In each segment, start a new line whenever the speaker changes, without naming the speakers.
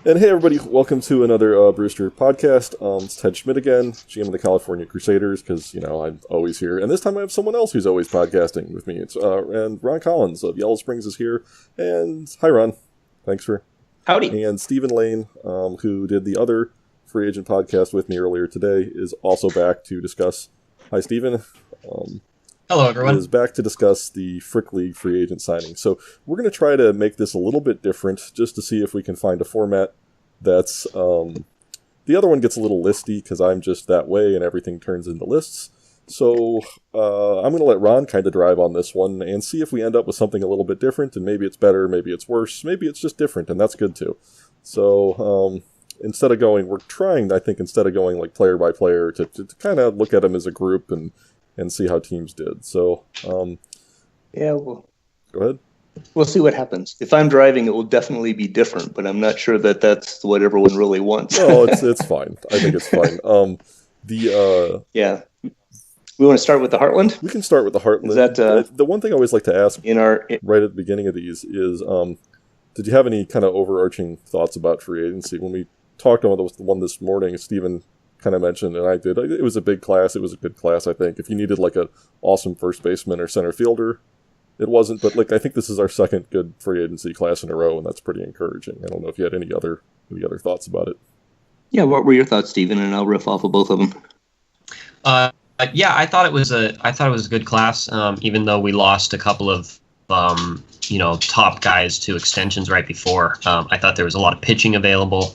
And hey everybody, welcome to another Brewster podcast. It's Ted Schmidt again, GM of the California Crusaders, because, I'm always here. And this time I have someone else who's always podcasting with me. And Ron Collins of Yellow Springs is here. And hi Ron, thanks for...
Howdy.
And Stephen Lane, who did the other free agent podcast with me earlier today, is also back to discuss... Hi Stephen.
Hello, everyone.
Is back to discuss the Frick League free agent signing. So we're going to try to make this a little bit different, just to see if we can find a format that's... the other one gets a little listy, because I'm just that way, and everything turns into lists. So I'm going to let Ron kind of drive on this one, and see if we end up with something a little bit different, and maybe it's better, maybe it's worse, maybe it's just different, and that's good too. So instead of going like player by player, to kind of look at them as a group, and see how teams did. So,
yeah, well,
go ahead.
We'll see what happens. If I'm driving, it will definitely be different, but I'm not sure that that's what everyone really wants.
No, it's fine. I think it's fine.
Yeah. We want to start with the Heartland?
We can start with the Heartland.
Is that,
the one thing I always like to ask right at the beginning of these is, did you have any kind of overarching thoughts about free agency? When we talked about the one this morning, Stephen kind of mentioned, and I did. It was a big class. It was a good class, I think. If you needed like an awesome first baseman or center fielder, it wasn't. But I think this is our second good free agency class in a row, and that's pretty encouraging. I don't know if you had any other thoughts about it.
Yeah, what were your thoughts, Stephen? And I'll riff off of both of them.
Yeah, I thought it was a good class. Even though we lost a couple of top guys to extensions right before. I thought there was a lot of pitching available.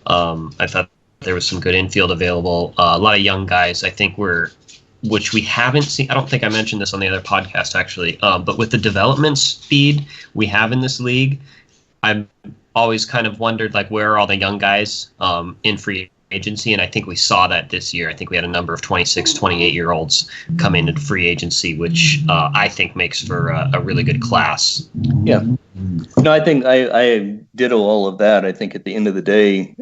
I thought there was some good infield available. A lot of young guys, I think, which we haven't seen. I don't think I mentioned this on the other podcast, actually. But with the development speed we have in this league, I've always kind of wondered, where are all the young guys in free agency? And I think we saw that this year. I think we had a number of 26, 28-year-olds come into free agency, which I think makes for a really good class.
Yeah. No, I think I ditto all of that. I think at the end of the day,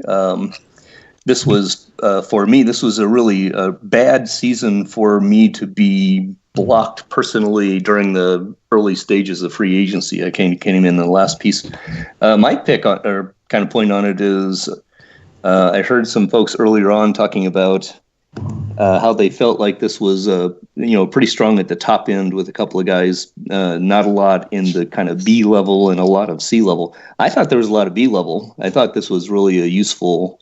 this was, for me, this was a really bad season for me to be blocked personally during the early stages of free agency. I came in the last piece. My pick on, or kind of point on it is, I heard some folks earlier on talking about how they felt like this was, pretty strong at the top end with a couple of guys, not a lot in the kind of B level and a lot of C level. I thought there was a lot of B level. I thought this was really a useful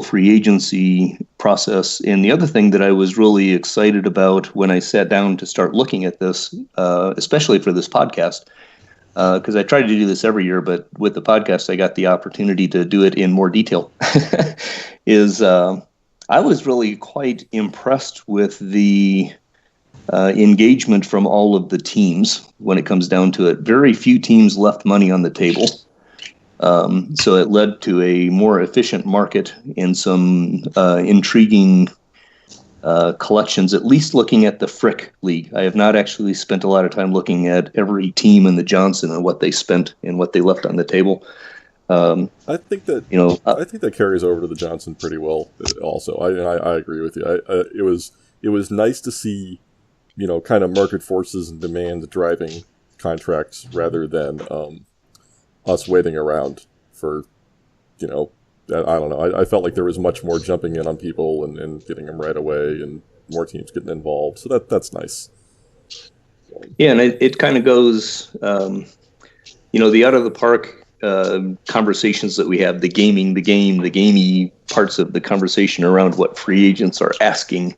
free agency process. And the other thing that I was really excited about when I sat down to start looking at this, especially for this podcast, because I try to do this every year, but with the podcast, I got the opportunity to do it in more detail, is I was really quite impressed with the engagement from all of the teams when it comes down to it. Very few teams left money on the table. So it led to a more efficient market and some intriguing collections, at least looking at the Frick League. I have not actually spent a lot of time looking at every team in the Johnson and what they spent and what they left on the table.
I think that I think that carries over to the Johnson pretty well. Also, I agree with you. It was nice to see, kind of market forces and demand driving contracts rather than us waiting around for, I don't know. I felt like there was much more jumping in on people and getting them right away, and more teams getting involved. So that's nice.
Yeah, and it kind of goes, the out of the park conversations that we have, the gamey parts of the conversation around what free agents are asking,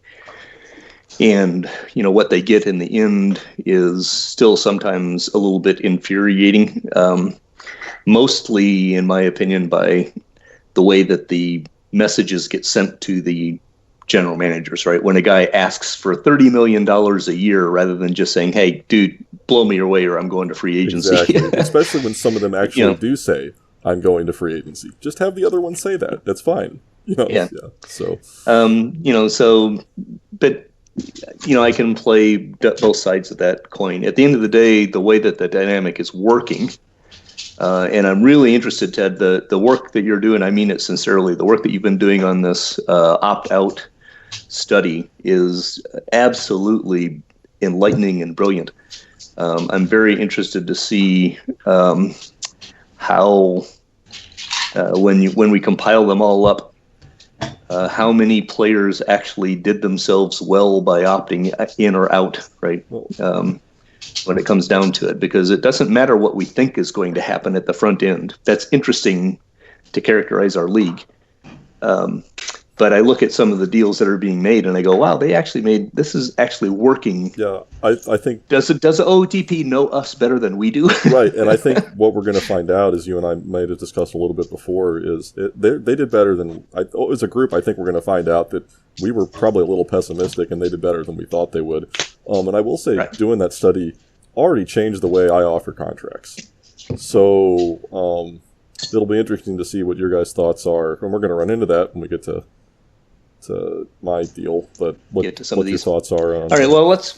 and what they get in the end is still sometimes a little bit infuriating. Mostly, in my opinion, by the way that the messages get sent to the general managers, right? When a guy asks for $30 million a year rather than just saying, hey, dude, blow me away or I'm going to free agency.
Exactly. Especially when some of them actually do say, I'm going to free agency. Just have the other one say that. That's fine.
Yeah.
So,
but I can play both sides of that coin. At the end of the day, the way that the dynamic is working, and I'm really interested, Ted, the work that you're doing, I mean it sincerely, the work that you've been doing on this opt-out study is absolutely enlightening and brilliant. I'm very interested to see how when we compile them all up, how many players actually did themselves well by opting in or out, right? When it comes down to it, because it doesn't matter what we think is going to happen at the front end. That's interesting to characterize our league. But I look at some of the deals that are being made and I go, wow, this is actually working.
Yeah, I think...
Does the OTP know us better than we do?
Right, and I think what we're going to find out, as you and I might have discussed a little bit before, is they did better than... as a group, I think we're going to find out that we were probably a little pessimistic and they did better than we thought they would. And I will say, right, doing that study already changed the way I offer contracts. So it'll be interesting to see what your guys' thoughts are, and we're going to run into that when we get to my deal. But what your thoughts are on...
All right, well, let's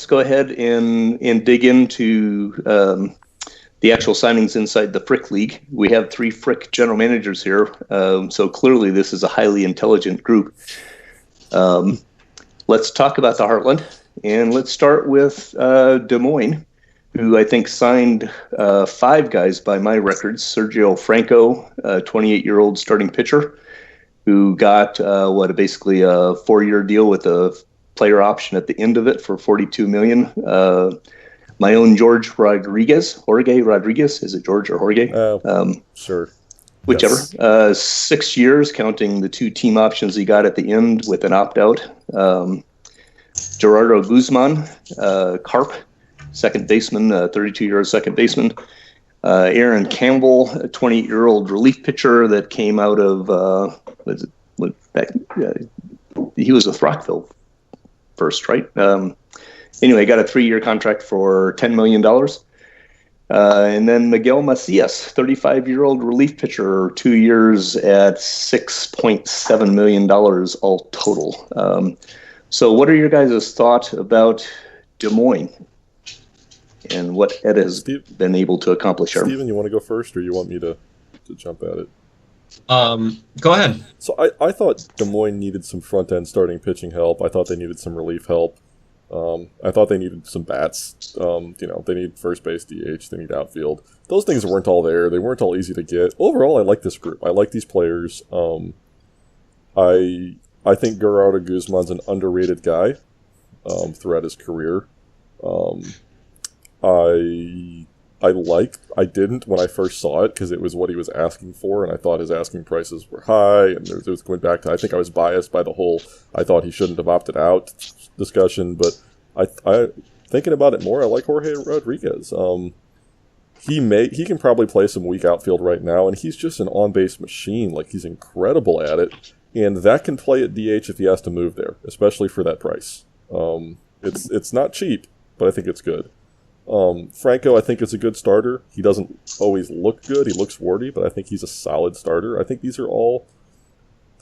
go ahead and dig into the actual signings inside the Frick League. We have 3 Frick general managers here, so clearly this is a highly intelligent group. Let's talk about the Heartland, and let's start with Des Moines, who I think signed 5 guys by my records. Sergio Franco, 28-year-old starting pitcher, who got basically a 4-year deal with a player option at the end of it for $42 million. My own Jorge Rodriguez. Is it George or Jorge?
Sure.
Whichever.
Yes.
6 years, counting the 2 team options he got at the end with an opt-out. Gerardo Guzman, Carp, second baseman, 32-year-old second baseman. Aaron Campbell, a 28-year-old relief pitcher that came out of he was with Rockville first, right? Anyway, got a 3-year contract for $10 million. And then Miguel Macias, 35-year-old relief pitcher, 2 years at $6.7 million all total. So what are your guys' thoughts about Des Moines and what Ed has been able to accomplish here?
Steven, you want to go first, or you want me to jump at it?
Go ahead.
So I thought Des Moines needed some front-end starting pitching help. I thought they needed some relief help. I thought they needed some bats. They need first base, DH, they need outfield. Those things weren't all there. They weren't all easy to get. Overall, I like this group. I like these players. I think Gerardo Guzman's an underrated guy throughout his career. I didn't when I first saw it because it was what he was asking for, and I thought his asking prices were high, and it was going back to, I think I was biased by the whole I thought he shouldn't have opted out discussion, but I thinking about it more, I like Jorge Rodriguez. He can probably play some weak outfield right now, and he's just an on-base machine. Like, he's incredible at it, and that can play at DH if he has to move there, especially for that price. It's not cheap, but I think it's good. Franco, I think, is a good starter. He doesn't always look good. He looks warty, but I think he's a solid starter. I think these are all...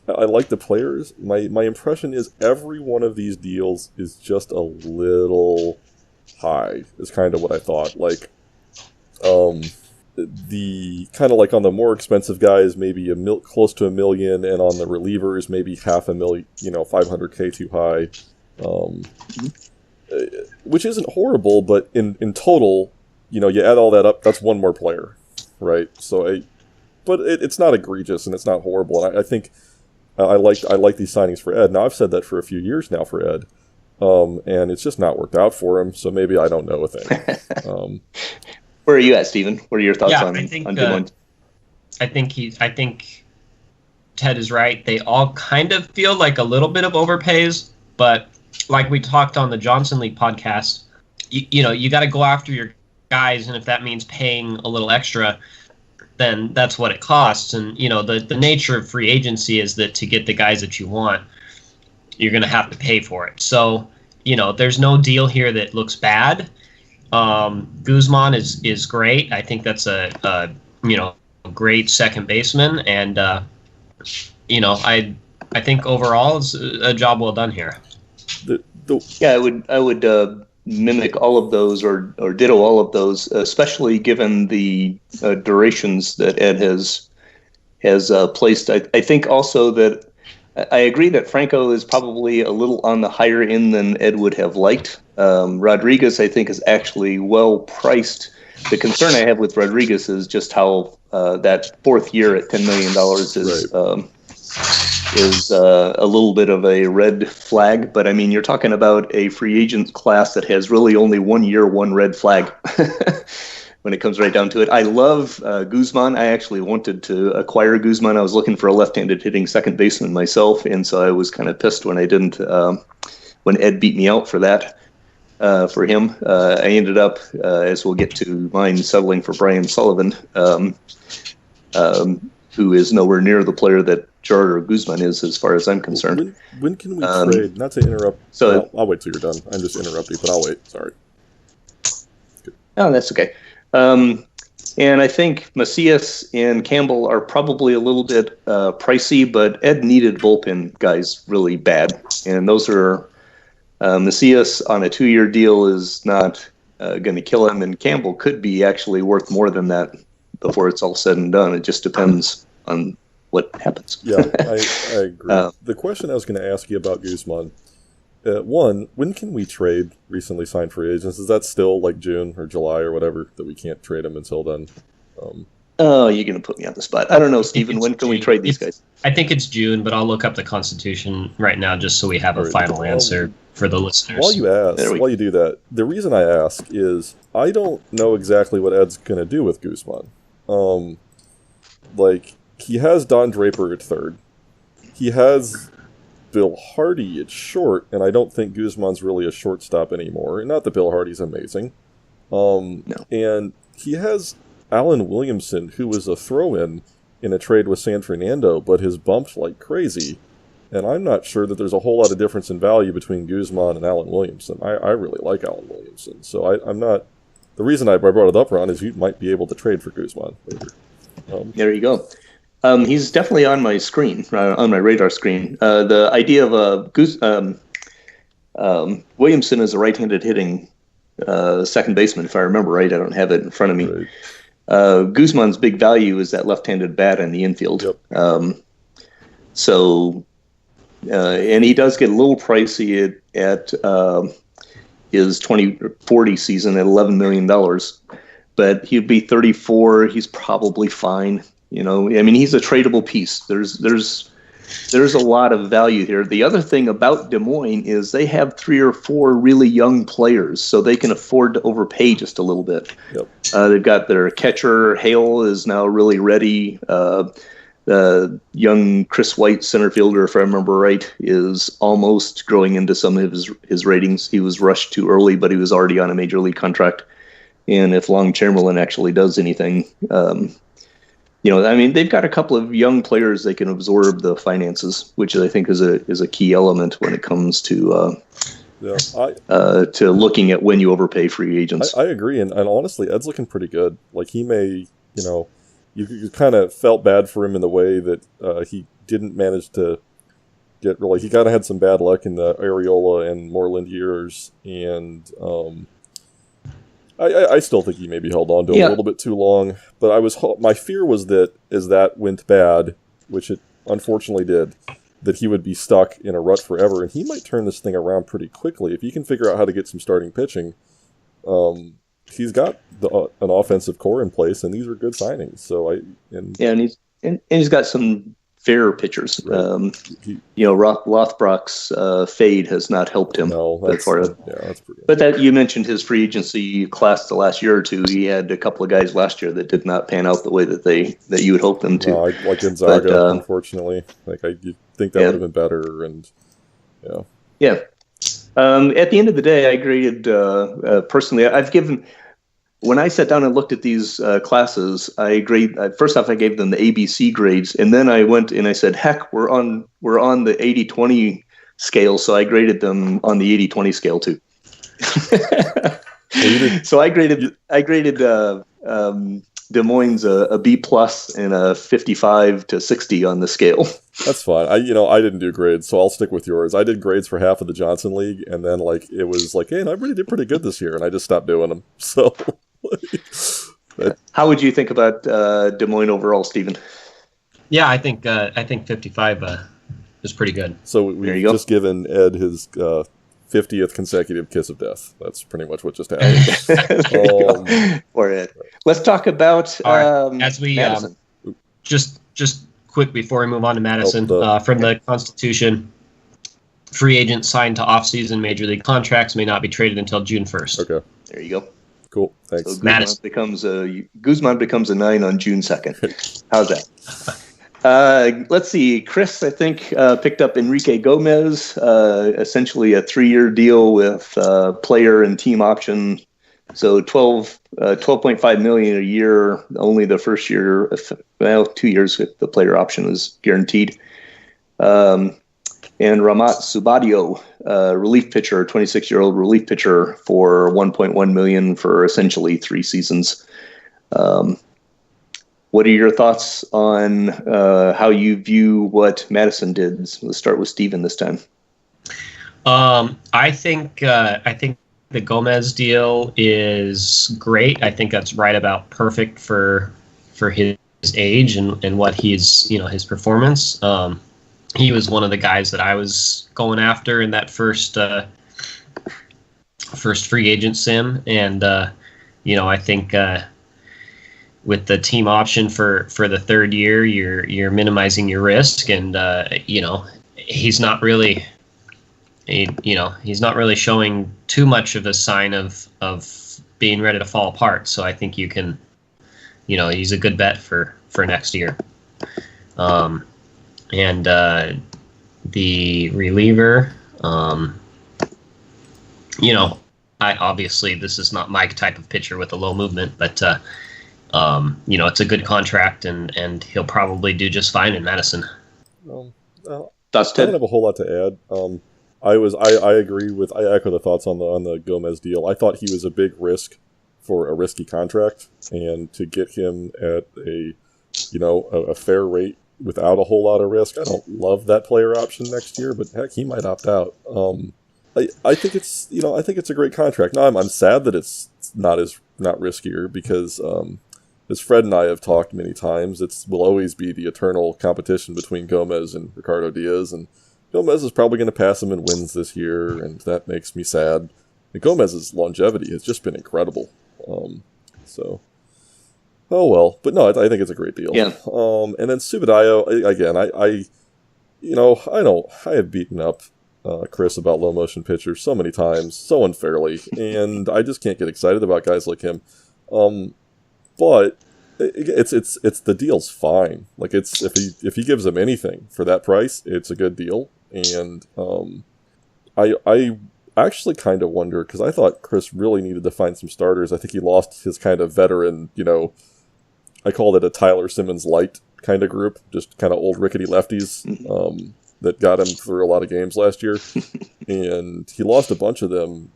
I like the players. My impression is every one of these deals is just a little high, is kind of what I thought. Like, the kind of like on the more expensive guys, maybe close to $1 million, and on the relievers, maybe $500,000, $500K too high. Which isn't horrible, but in total, you add all that up, that's one more player, right? So, but it's not egregious and it's not horrible. And I think I like these signings for Ed. Now, I've said that for a few years now for Ed, and it's just not worked out for him. So maybe I don't know a thing.
Where are you at, Stephen? What are your thoughts on
Des
Moines?
I think Ted is right. They all kind of feel like a little bit of overpays, but like we talked on the Johnson League podcast, you got to go after your guys, and if that means paying a little extra, then that's what it costs. And the nature of free agency is that to get the guys that you want, you're going to have to pay for it. So there's no deal here that looks bad. Guzman is great. I think that's a great second baseman, and I think overall it's a job well done here.
I would mimic all of those or ditto all of those, especially given the durations that Ed has placed. I think also that I agree that Franco is probably a little on the higher end than Ed would have liked. Rodriguez, I think, is actually well priced. The concern I have with Rodriguez is just how that fourth year at $10 million is a little bit of a red flag. But I mean, you're talking about a free agent class that has really only 1 year, one red flag when it comes right down to it. I love Guzman. I actually wanted to acquire Guzman. I was looking for a left-handed hitting second baseman myself, and so I was kind of pissed when I didn't, when Ed beat me out for that. For him, I ended up, as we'll get to mine, settling for Brian Sullivan, who is nowhere near the player that Gerard or Guzman is, as far as I'm concerned.
When can we trade? Not to interrupt. So I'll wait till you're done. I'm just interrupting, but I'll wait. Sorry.
Oh, that's okay. And I think Macias and Campbell are probably a little bit pricey, but Ed needed bullpen guys really bad, and those are. Macias on a 2-year deal is not going to kill him, and Campbell could be actually worth more than that before it's all said and done. It just depends on what happens.
Yeah, I agree. The question I was going to ask you about Guzman, one, when can we trade recently signed free agents? Is that still like June or July or whatever that we can't trade them until then?
Oh, you're going to put me on the spot. I don't know, Stephen. When can we trade these guys?
I think it's June, but I'll look up the Constitution right now just so we have a final answer for the listeners.
While you do that, the reason I ask is I don't know exactly what Ed's going to do with Guzman. He has Don Draper at third. He has Bill Hardy at short, and I don't think Guzman's really a shortstop anymore. Not that Bill Hardy's amazing.
No.
And he has Alan Williamson, who was a throw-in in a trade with San Fernando, but has bumped like crazy. And I'm not sure that there's a whole lot of difference in value between Guzman and Alan Williamson. I really like Alan Williamson. So I'm not... The reason I brought it up, Ron, is you might be able to trade for Guzman later.
There you go. He's definitely on my screen, on my radar screen. The idea of Williamson is a right-handed hitting second baseman, if I remember right. I don't have it in front of me.
Right.
Guzman's big value is that left-handed bat in the infield.
Yep.
And he does get a little pricey at his 2040 season at $11 million, but he'd be 34. He's probably fine. I mean, he's a tradable piece. There's a lot of value here. The other thing about Des Moines is they have 3 or 4 really young players, so they can afford to overpay just a little bit.
Yep.
They've got their catcher, Hale, is now really ready. The young Chris White center fielder, if I remember right, is almost growing into some of his ratings. He was rushed too early, but he was already on a major league contract. And if Long Chamberlain actually does anything, I mean, they've got a couple of young players they can absorb the finances, which I think is a key element when it comes to looking at when you overpay free agents.
I agree, and honestly, Ed's looking pretty good. Like, he may, you kind of felt bad for him in the way that he didn't manage to get really. He kind of had some bad luck in the Areola and Moreland years, and I still think he maybe held on to a little bit too long. But my fear was that as that went bad, which it unfortunately did, that he would be stuck in a rut forever, and he might turn this thing around pretty quickly if he can figure out how to get some starting pitching. He's got an offensive core in place, and these are good signings. So
and he's got some fair pitchers.
Right.
Rothbrock's fade has not helped him.
No, that's pretty good.
But that you mentioned his free agency class the last year or two. He had a couple of guys last year that did not pan out the way that you would hope them to.
No, like Gonzaga, unfortunately. You'd think that would have been better, and
yeah. At the end of the day, I graded personally. When I sat down and looked at these classes, first off, I gave them the ABC grades, and then I went and I said, "Heck, we're on the 80-20 scale," so I graded them on the 80-20 scale too. So I graded Des Moines a B plus and a 55 to 60 on the scale.
That's fine. I didn't do grades, so I'll stick with yours. I did grades for half of the Johnson League, and then it was hey, I really did pretty good this year, and I just stopped doing them. So,
how would you think about Des Moines overall, Stephen?
Yeah, I think 55 is pretty good.
So we've just given Ed his 50th consecutive kiss of death. That's pretty much what just happened.
For it. Let's talk about
as we
Madison.
Just quick before we move on to Madison,
Oh,
from the Constitution, free agents signed to off-season major league contracts may not be traded until June 1st.
Okay.
There you go.
Cool. Thanks.
So
Madison.
Guzman becomes a 9 on June 2nd. How's that? Let's see. Chris, I think, picked up Enrique Gomez, essentially a 3-year deal with player and team option. So $12.5 million a year. Only the first year, 2 years with the player option is guaranteed. And Ramat Subadio, relief pitcher, 26-year-old relief pitcher for $1.1 million for essentially 3 seasons. What are your thoughts on how you view what Madison did? Let's start with Steven this time.
I think the Gomez deal is great. I think that's right about perfect for his age and what he's, his performance. He was one of the guys that I was going after in that first free agent sim, and I think with the team option for the 3rd year, you're minimizing your risk, and he's not really showing too much of a sign of being ready to fall apart. So I think you can, he's a good bet for next year. And the reliever, I obviously this is not my type of pitcher with a low movement, but it's a good contract, and he'll probably do just fine in Madison.
That's
I don't have a whole lot to add. I agree with. I echo the thoughts on the Gomez deal. I thought he was a big risk for a risky contract, and to get him at a fair rate without a whole lot of risk. I don't love that player option next year, but heck, he might opt out. I think it's a great contract. Now I'm sad that it's not riskier, because as Fred and I have talked many times, will always be the eternal competition between Gomez and Ricardo Diaz, and Gomez is probably going to pass him in wins this year, and that makes me sad. And Gomez's longevity has just been incredible. Oh well, but no, I think it's a great deal.
Yeah.
And then Subadio, again, I have beaten up Chris about low motion pitchers so many times, so unfairly, and I just can't get excited about guys like him. But it's the deal's fine. Like, it's if he gives him anything for that price, it's a good deal. And I actually kind of wonder, because I thought Chris really needed to find some starters. I think he lost his kind of veteran, I called it a Tyler Simmons light kind of group, just kind of old rickety lefties that got him through a lot of games last year. And he lost a bunch of them.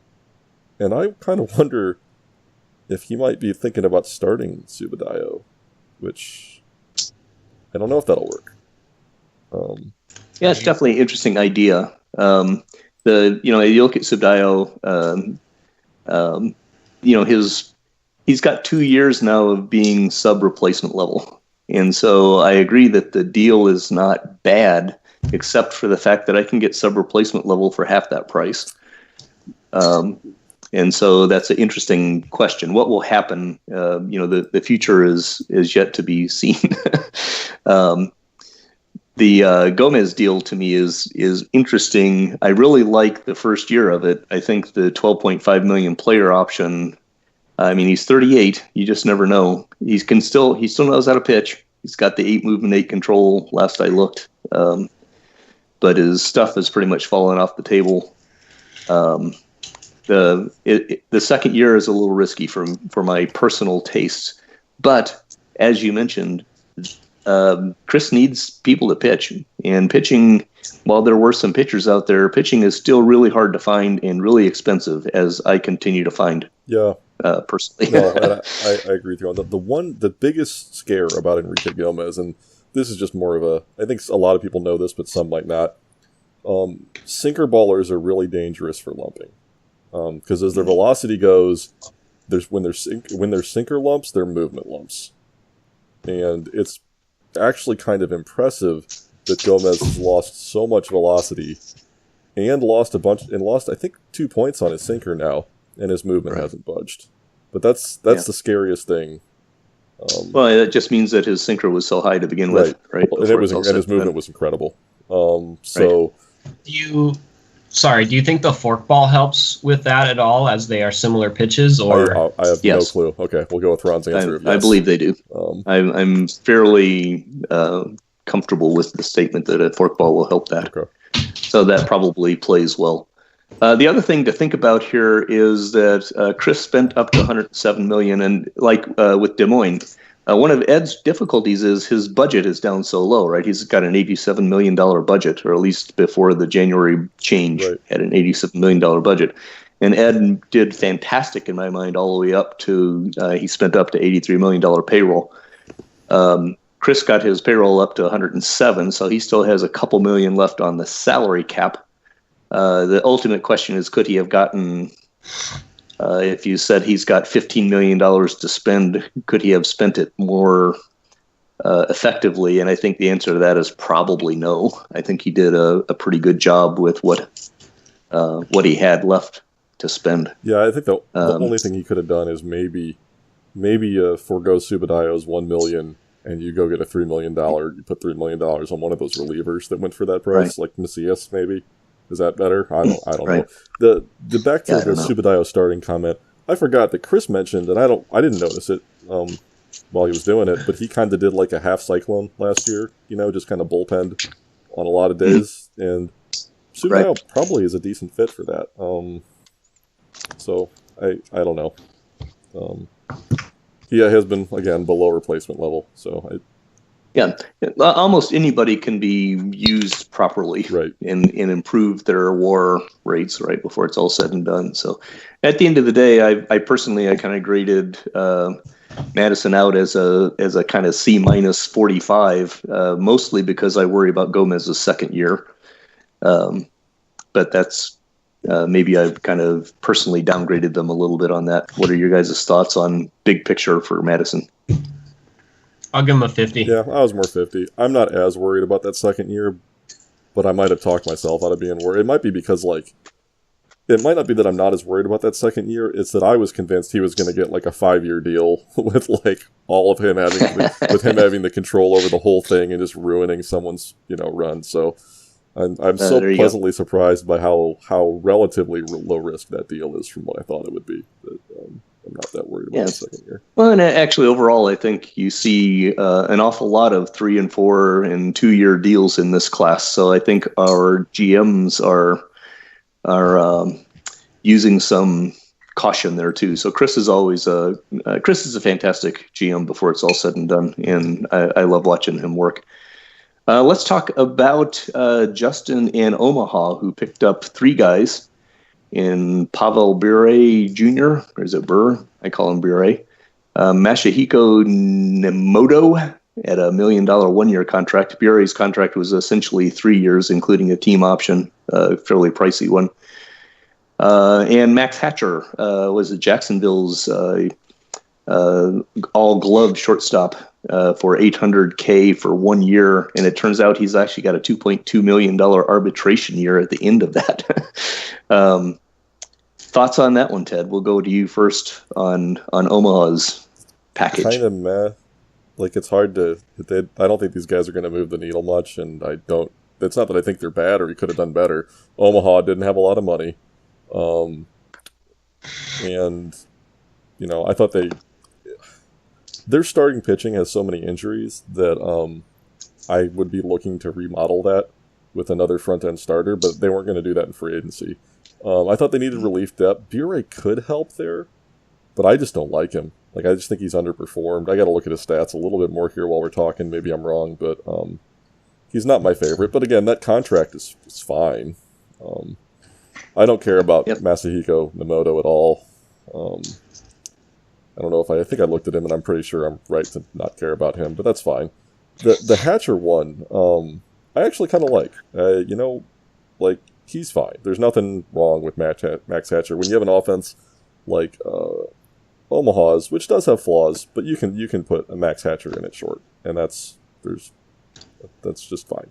And I kind of wonder if he might be thinking about starting Subadio, which I don't know if that'll work.
Yeah, it's definitely an interesting idea. You look at Subadio, he's got 2 years now of being sub-replacement level. And so I agree that the deal is not bad, except for the fact that I can get sub-replacement level for half that price. And so that's an interesting question. What will happen? The future is yet to be seen. The Gomez deal to me is interesting. I really like the first year of it. I think the $12.5 million player option. I mean, he's 38. You just never know. He still knows how to pitch. He's got the 8 movement, 8 control. Last I looked, but his stuff has pretty much fallen off the table. The second year is a little risky for my personal tastes, but as you mentioned, Chris needs people to pitch, and pitching, while there were some pitchers out there, pitching is still really hard to find and really expensive, as I continue to find. Yeah. Personally.
No, I agree with you on that. The biggest scare about Enrique Gomez, and this is just more of I think a lot of people know this, but some might not. Sinker ballers are really dangerous for lumping. Because as their velocity goes, when they're sinker lumps, they're movement lumps. And it's actually kind of impressive that Gomez has lost so much velocity and lost I think 2 points on his sinker now, and his movement hasn't budged. But that's the scariest thing.
Well, that just means that his sinker was so high to begin with, right?
And his movement was incredible. So,
do you think the forkball helps with that at all, as they are similar pitches? Or
I have no clue. Okay, we'll go with Ron's answer. Of yes.
I believe they do. I'm fairly comfortable with the statement that a forkball will help that.
Okay.
So that probably plays well. The other thing to think about here is that Chris spent up to $107 million, and like with Des Moines, one of Ed's difficulties is his budget is down so low, right? He's got an $87 million budget, or at least before the January change, had an $87 million budget. And Ed did fantastic in my mind all the way up to, he spent up to $83 million payroll. Chris got his payroll up to 107, so he still has a couple million left on the salary cap. The ultimate question is, could he have gotten, if you said he's got $15 million to spend, could he have spent it more effectively? And I think the answer to that is probably no. I think he did a pretty good job with what he had left to spend.
Yeah, I think the only thing he could have done is maybe forego Subadio's $1 million, and you go get a $3 million. You put $3 million on one of those relievers that went for that price, like Macias, maybe. Is that better? I don't know. The back to the Subadio starting comment, I forgot that Chris mentioned, and I didn't notice it while he was doing it, but he kind of did like a half cyclone last year, just kind of bullpenned on a lot of days, and Subadio probably is a decent fit for that. So I don't know. He has been, again, below replacement level, so
yeah, almost anybody can be used properly and improve their WAR rates right before it's all said and done. So at the end of the day, I personally kind of graded Madison out as a kind of C minus 45, mostly because I worry about Gomez's second year. But that's maybe I've kind of personally downgraded them a little bit on that. What are your guys' thoughts on big picture for Madison?
I'll give him a 50.
Yeah, I was more 50. I'm not as worried about that second year, but I might have talked myself out of being worried. It might be because, it might not be that I'm not as worried about that second year. It's that I was convinced he was going to get, a 5-year deal with, all of him having the control over the whole thing and just ruining someone's, run. So I'm so pleasantly surprised by how relatively low risk that deal is from what I thought it would be. But, I'm not that worried about the second year.
Well, and actually, overall, I think you see an awful lot of 3 and 4 and 2-year deals in this class. So I think our GMs are using some caution there too. So Chris is always Chris is a fantastic GM before it's all said and done, and I love watching him work. Let's talk about Justin in Omaha, who picked up 3 guys. In Pavel Bure Jr., or is it Burr? I call him Bure. Masahiko Nemoto at $1 million 1-year contract. Bure's contract was essentially 3 years, including a team option, a fairly pricey one. And Max Hatcher was at Jacksonville's all-glove shortstop for $800K for 1 year, and it turns out he's actually got a $2.2 million arbitration year at the end of that. Thoughts on that one, Ted? We'll go to you first on Omaha's package.
Kind of meh. It's hard to. I don't think these guys are going to move the needle much, and I don't. It's not that I think they're bad or he could have done better. Omaha didn't have a lot of money, and I thought their starting pitching has so many injuries that I would be looking to remodel that with another front end starter, but they weren't going to do that in free agency. I thought they needed relief depth. Bure could help there, but I just don't like him. I just think he's underperformed. I got to look at his stats a little bit more here while we're talking. Maybe I'm wrong, but he's not my favorite. But again, that contract is fine. I don't care about Masahiko Nemoto at all. I don't know if I think I looked at him, and I'm pretty sure I'm right to not care about him, but that's fine. The Hatcher one, I actually kind of like. He's fine. There's nothing wrong with Max Hatcher. When you have an offense like Omaha's, which does have flaws, but you can put a Max Hatcher in it short, and that's just fine.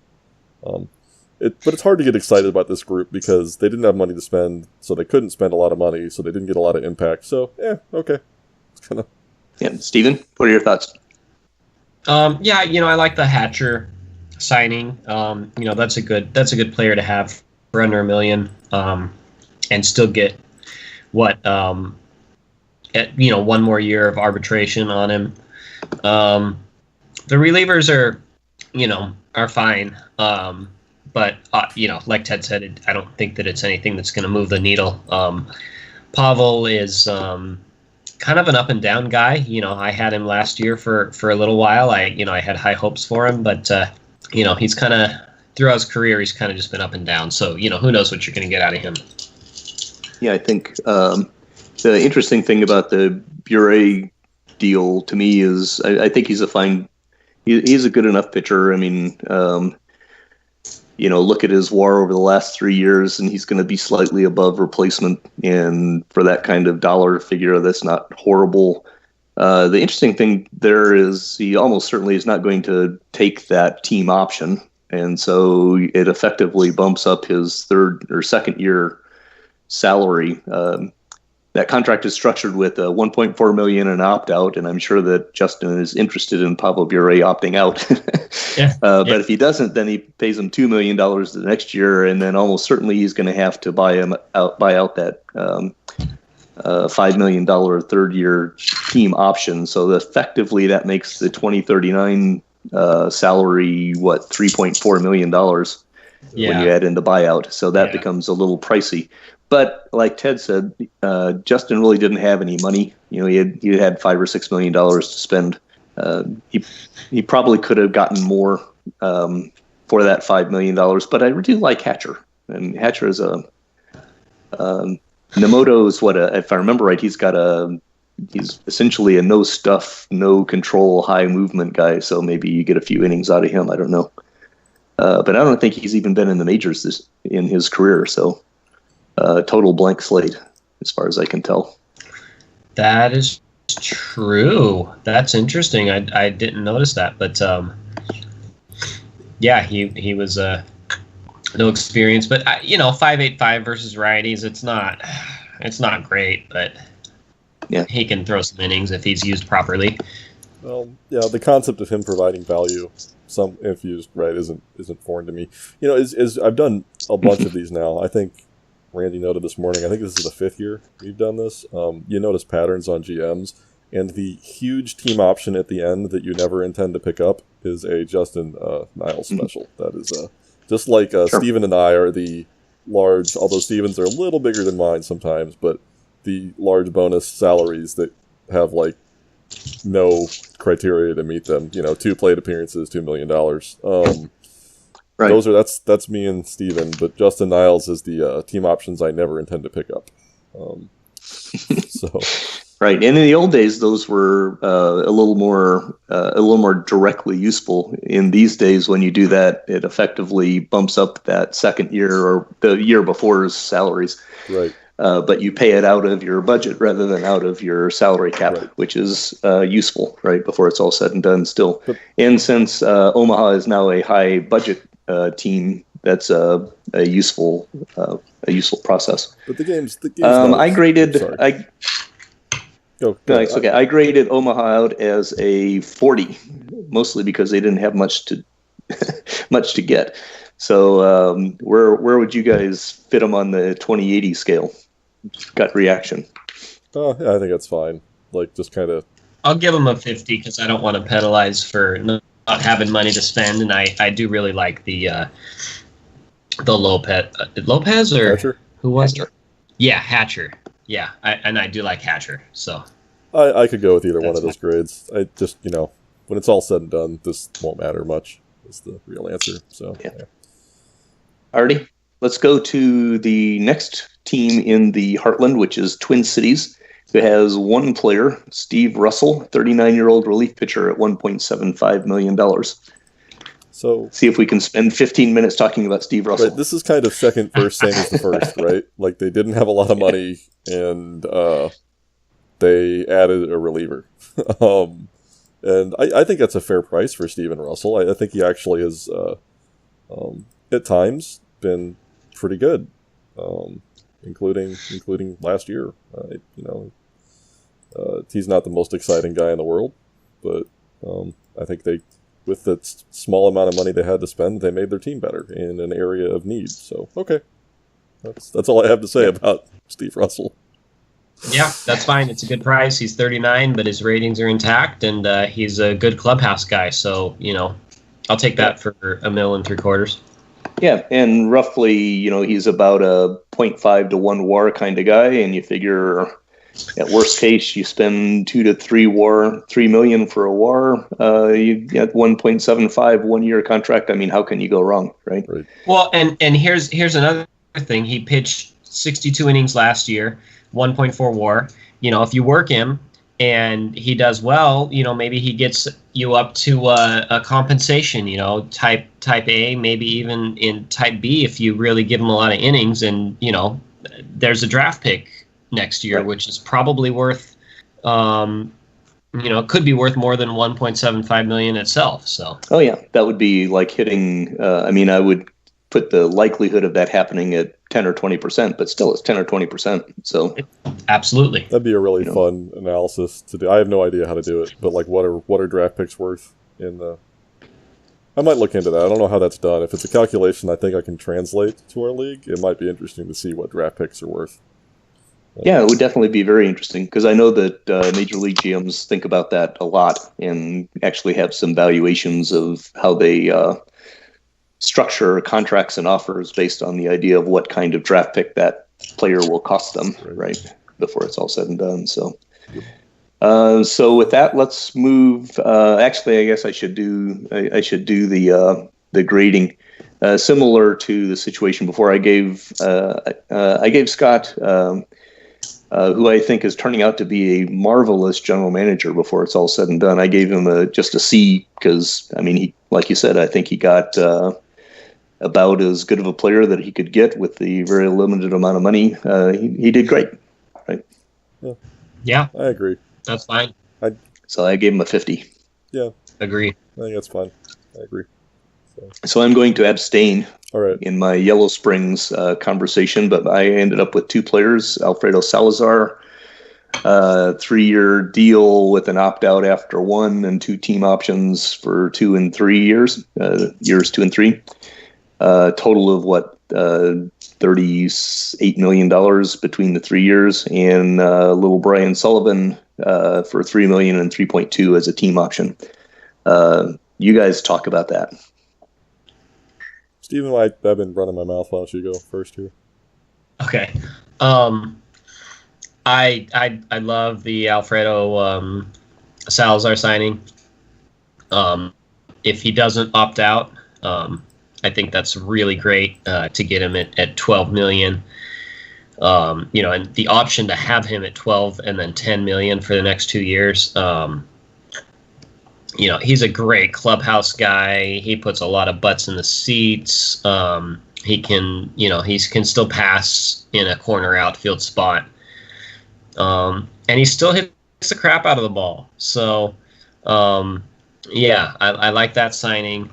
But it's hard to get excited about this group because they didn't have money to spend, so they couldn't spend a lot of money, so they didn't get a lot of impact. So, okay. It's kind of...
Yeah, Steven, what are your thoughts?
Yeah, I like the Hatcher signing. That's a good player to have for under $1 million, and still get one more year of arbitration on him. The relievers are fine. But, like Ted said, I don't think that it's anything that's going to move the needle. Pavel is kind of an up and down guy. I had him last year for a little while. I had high hopes for him, but, he's kind of, throughout his career, he's kind of just been up and down. So, who knows what you're going to get out of him.
Yeah, I think the interesting thing about the Bure deal to me is I think he's he's a good enough pitcher. I mean, look at his WAR over the last 3 years, and he's going to be slightly above replacement. And for that kind of dollar figure, that's not horrible. The interesting thing there is he almost certainly is not going to take that team option. And so it effectively bumps up his third or second year salary. That contract is structured with $1.4 million and opt out, and I'm sure that Justin is interested in Pavel Bure opting out. But if he doesn't, then he pays him $2 million the next year, and then almost certainly he's going to have to buy out that $5 million third year team option. So effectively, that makes the 2039 salary $3.4 million when you add in the buyout. So that becomes a little pricey. But like Ted said, Justin really didn't have any money. He had $5 or $6 million to spend. He probably could have gotten more for that $5 million. But I really like Hatcher, and Hatcher is Nemoto is if I remember right, he's essentially a no stuff, no control, high movement guy. So maybe you get a few innings out of him. I don't know, but I don't think he's even been in the majors in his career. So. Total blank slate, as far as I can tell. That
is true. That's interesting. I didn't notice that, but he was no experience. But 5.85 versus righties, it's not great, but he can throw some innings if he's used properly.
Well, the concept of him providing value, if used right, isn't foreign to me. As I've done a bunch of these now, I think. Randy noted this morning, I think this is the 5th year we've done this. You notice patterns on GMs, and the huge team option at the end that you never intend to pick up is a Justin Niles special. That is just like Steven and I are the large, although Steven's are a little bigger than mine sometimes, but the large bonus salaries that have no criteria to meet them. 2 plate appearances, $2 million. Right. That's me and Steven, but Justin Niles is the team options I never intend to pick up.
Right, and in the old days, those were a little more directly useful. In these days, when you do that, it effectively bumps up that second year or the year before's salaries.
Right.
But you pay it out of your budget rather than out of your salary cap, which is useful, right, before it's all said and done still. And since Omaha is now a high budget team, that's a useful process.
But the game's
I graded.
Go
it's okay. I graded Omaha out as a 40, mostly because they didn't have much to get. So where would you guys fit them on the 2080 scale? Gut reaction.
I think that's fine. Just kind of.
I'll give them a 50 because I don't want to penalize for not having money to spend, and I do really like the Lopez or
Hatcher?
Who was it? Yeah, Hatcher. Yeah, I do like Hatcher. So
I could go with either one of those grades. I just when it's all said and done, this won't matter much. Is the real answer. So yeah.
Alrighty, let's go to the next team in the Heartland, which is Twin Cities, who has one player, Steve Russell, 39-year-old relief pitcher at $1.75 million. So see if we can spend 15 minutes talking about Steve Russell.
Right, this is kind of second verse, same as the first, right? They didn't have a lot of money, and they added a reliever. And I think that's a fair price for Steven Russell. I think he actually has at times been pretty good, including last year. He's not the most exciting guy in the world, but I think with the small amount of money they had to spend, they made their team better in an area of need. So, okay. That's all I have to say about Steve Russell.
Yeah, that's fine. It's a good price. He's 39, but his ratings are intact, and he's a good clubhouse guy. So, I'll take that for $1.75 million.
Yeah, and roughly, he's about a 0.5 to 1 WAR kind of guy, and you figure at worst case you spend 2 to 3 million for a WAR. You get 1.75 1-year contract. I mean, how can you go wrong, right?
Well, and here's another thing. He pitched 62 innings last year, 1.4 WAR. If you work him and he does well, maybe he gets you up to a compensation, type A, maybe even in type B if you really give him a lot of innings. And, there's a draft pick next year, which is probably worth, could be worth more than 1.75 million itself. So. Oh yeah,
that would be like hitting. I would put the likelihood of that happening at 10 or 20%, but still it's 10 or 20%. So
absolutely,
that'd be a really fun analysis to do. I have no idea how to do it, but what are draft picks worth I might look into that. I don't know how that's done. If it's a calculation I think I can translate to our league, it might be interesting to see what draft picks are worth.
Yeah, it would definitely be very interesting because I know that Major League GMs think about that a lot and actually have some valuations of how they structure contracts and offers based on the idea of what kind of draft pick that player will cost them, right, before it's all said and done. So with that, let's move. Actually, I guess I should do the grading similar to the situation before. I gave Scott, who I think is turning out to be a marvelous general manager before it's all said and done. I gave him just a C because he, like you said, I think he got about as good of a player that he could get with the very limited amount of money. He did great, right?
Yeah,
I agree.
That's fine.
So I gave him a 50.
Yeah,
agree.
I think that's fine. I agree.
So I'm going to abstain
all right.
in my Yellow Springs conversation, but I ended up with 2 players, Alfredo Salazar, 3-year deal with an opt-out after 1 and 2 team options for 2 and 3 years, years 2 and 3. Total of $38 million between the 3 years, and little Brian Sullivan for $3 million and 3.2 as a team option. You guys talk about that.
Steven, I've been running my mouth. Why don't you go first here?
Okay. I love the Alfredo Salazar signing. If he doesn't opt out, I think that's really great to get him at 12 million. And the option to have him at 12 and then 10 million for the next 2 years. He's a great clubhouse guy. He puts a lot of butts in the seats. He can still pass in a corner outfield spot. And he still hits the crap out of the ball. So, I like that signing.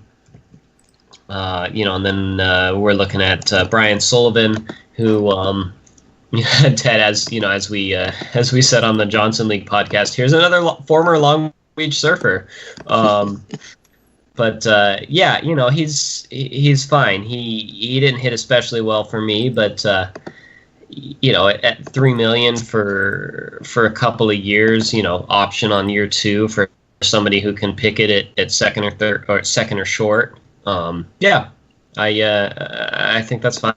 And then we're looking at Brian Sullivan, who Ted, as we said on the Johnson League podcast, here's another former Long Beach surfer. But he's fine. He didn't hit especially well for me, but at $3 million for a couple of years, option on year 2 for somebody who can pick it at second or third or second or short. I think that's fine.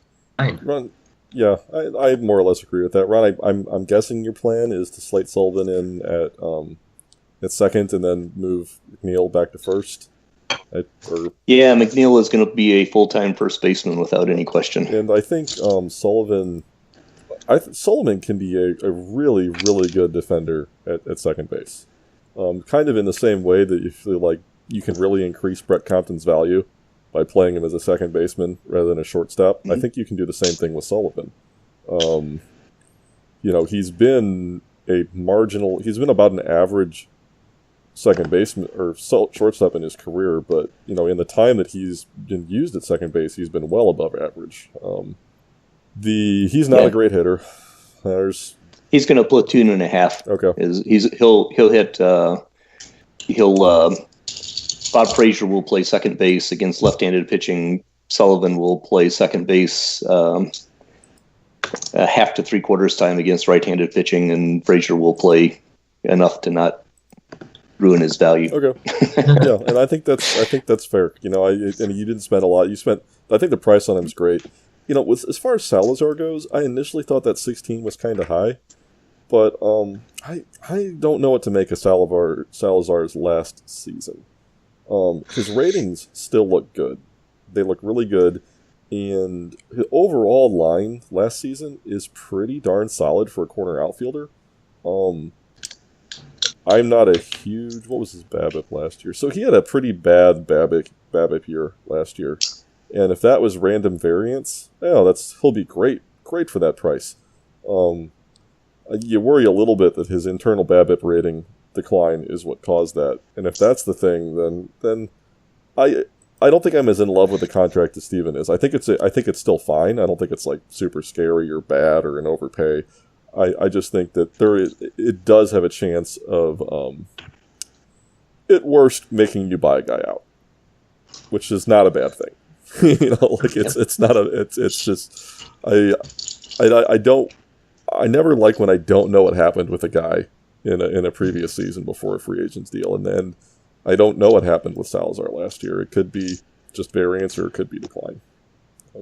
Ron, yeah, I more or less agree with that. Ron, I'm guessing your plan is to slate Sullivan in at second and then move McNeil back to first.
Yeah, McNeil is going to be a full-time first baseman without any question.
And I think Sullivan can be a really, really good defender at second base. Kind of in the same way that you feel like you can really increase Brett Compton's value by playing him as a second baseman rather than a shortstop. Mm-hmm. I think you can do the same thing with Sullivan. He's been about an average second baseman or shortstop in his career, but in the time that he's been used at second base, he's been well above average. He's not a great hitter.
He's going to platoon and a half.
Okay.
He'll hit. Bob Frazier will play second base against left-handed pitching. Sullivan will play second base half to 3/4 time against right-handed pitching, and Frazier will play enough to not ruin his value.
Okay. Yeah, and I think that's fair. And you didn't spend a lot. I think the price on him is great. As far as Salazar goes, I initially thought that 16 was kind of high, but I don't know what to make of Salazar's last season. His ratings still look good. They look really good, and his overall line last season is pretty darn solid for a corner outfielder. I'm not a huge... What was his BABIP last year? So he had a pretty bad BABIP year last year. And if that was random variance, he'll be great for that price. You worry a little bit that his internal BABIP rating decline is what caused that. And if that's the thing, then I don't think I'm as in love with the contract as Steven is. I think it's still fine. I don't think it's like super scary or bad or an overpay. I just think that it does have a chance of at worst making you buy a guy out, which is not a bad thing. It's just I never like when I don't know what happened with a guy in a previous season before a free agent's deal, and then I don't know what happened with Salazar last year. It could be just variance or it could be decline. I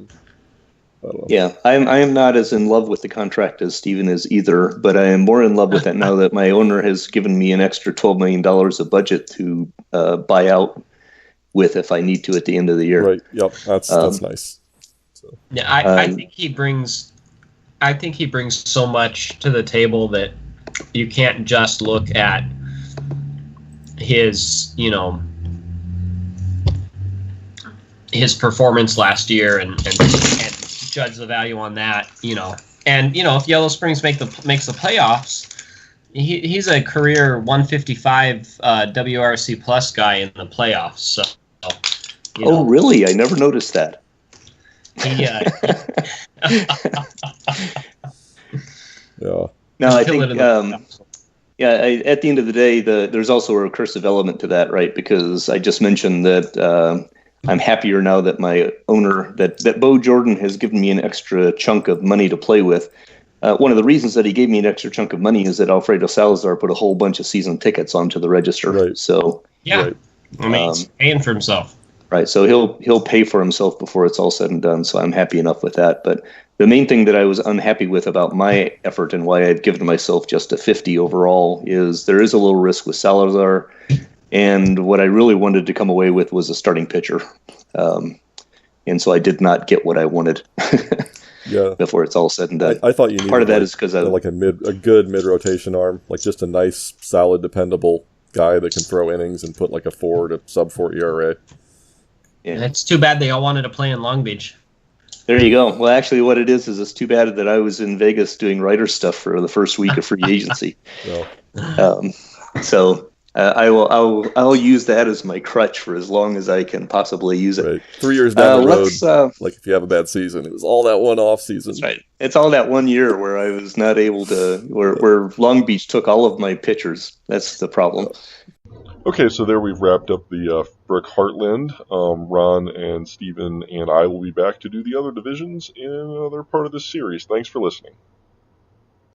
don't know.
Yeah, I am not as in love with the contract as Steven is either, but I am more in love with it now that my owner has given me an extra $12 million of budget to buy out with if I need to at the end of the year.
Right. Yep. That's nice. So.
Yeah, I think he brings so much to the table that you can't just look at his his performance last year and judge the value on that. And if Yellow Springs makes the playoffs, he's a career 155 WRC plus guy in the playoffs. So.
Oh, really? I never noticed that.
Yeah.
No, I think, at the end of the day, there's also a recursive element to that, right? Because I just mentioned that I'm happier now that my owner, that Bo Jordan has given me an extra chunk of money to play with. One of the reasons that he gave me an extra chunk of money is that Alfredo Salazar put a whole bunch of season tickets onto the register.
Right.
So
yeah,
right.
I mean, he's paying for himself.
Right, so he'll pay for himself before it's all said and done, so I'm happy enough with that. But the main thing that I was unhappy with about my effort and why I've given myself just a 50 overall is there is a little risk with Salazar, and what I really wanted to come away with was a starting pitcher. And so I did not get what I wanted before it's all said and done.
I thought you needed
part of that is because
like a good mid-rotation arm, like just a nice, solid, dependable guy that can throw innings and put like a 4 to sub-4 ERA.
Yeah. It's too bad they all wanted to play in Long Beach.
There you go. Well, actually, what it is it's too bad that I was in Vegas doing writer stuff for the first week of free agency. So I'll use that as my crutch for as long as I can possibly use it.
Right. 3 years down the road, like if you have a bad season, it was all that one off season.
That's right. It's all that 1 year where I was not able to, where Long Beach took all of my pitchers. That's the problem.
Okay, so there we've wrapped up the Brick Heartland. Ron and Steven and I will be back to do the other divisions in another part of this series. Thanks for listening.